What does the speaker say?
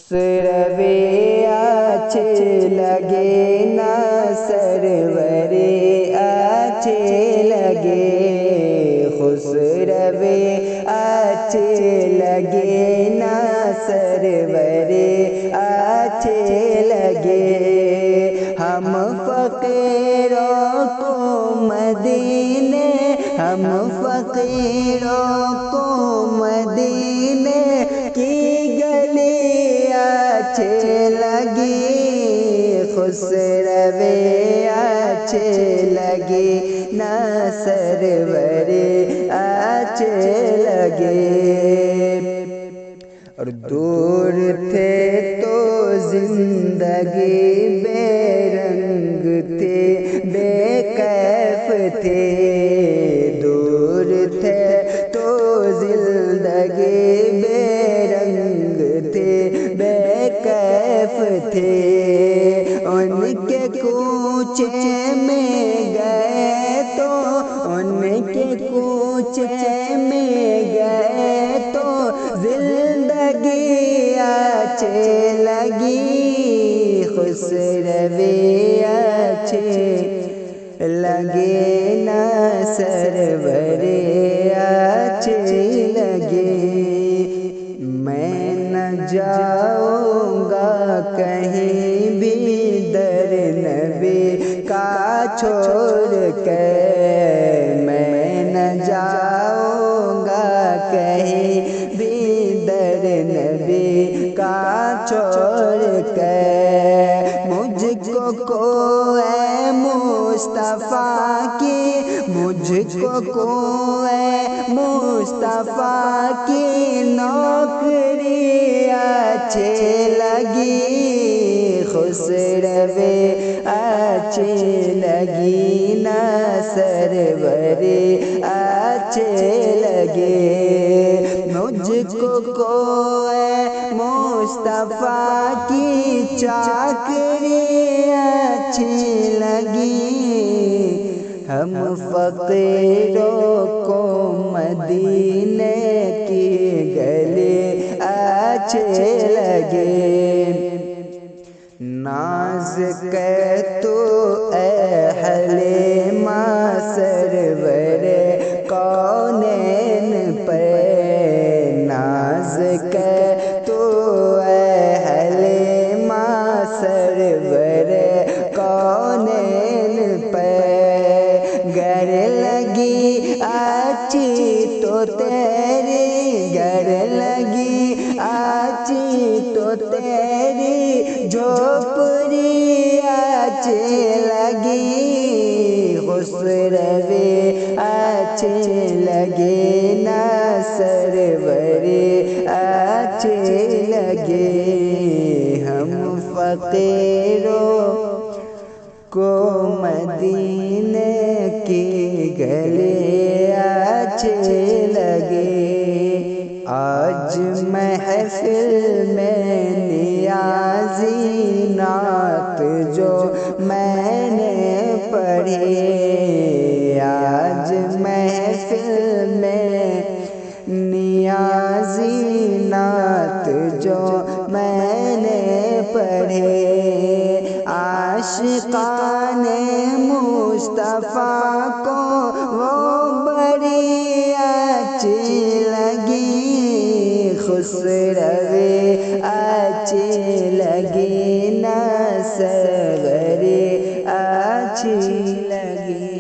خسروے اچھے لگے نا سرورے اچھے لگے، خسروے اچھے لگے نا سرورے اچھے لگے، ہم فقیروں کو مدینے، ہم فقیروں کو مدینے کی گلی اچھے لگی، خسروے اچھے لگے نا سرورے اچھے لگے، اور دور تھے تو زندگی بے رنگ تھے، بے کیف تھے، دور تھے تو زندگی بے رنگ تھے، بے کیف تھے، ان کے کوچے میں گئے تو، ان کے کوچے میں گئے تو زندگی اچھے لگی، خسروے اچھے لگے نا سرورے اچھے لگے، میں نہ جاؤں گا کہیں بھی در نبی کا چھوڑ کے، میں نہ جاؤں گا کہیں بھی در نبی کا چھوڑ کے، مجھ کو اے مصطفیٰ کی، مجھ کو اے مصطفیٰ کی نوکری اچھے لگی، خسروے اچھے لگی نا سرورے اچھے لگے، مجھ کو اے مصطفیٰ کی چاکری اچھی لگی، ہم فقیروں کو مدینے کی گلی اچھے لگے، ناز کہ تو اے حلیمہ سرور کونین پر، ناز کہ تو اے حلیمہ سرور کونین پر، گر لگی اچھی تو تیری، گر لگی اچھی تو تیری جھوپڑی اچھی لگی، خسروے اچھے لگے نا سرورے اچھے لگے، ہم فقیروں کو مدینے کی گلی اچھے لگے، آج محفل میں نیازی نعت جو میں نے پڑھی، آج محفل میں نیازی نعت جو میں نے پڑھی، عاشقان مصطفیٰ کو وہ بڑی اچھی لگی، خسروے اچھی لگی نا سرورے اچھی لگی۔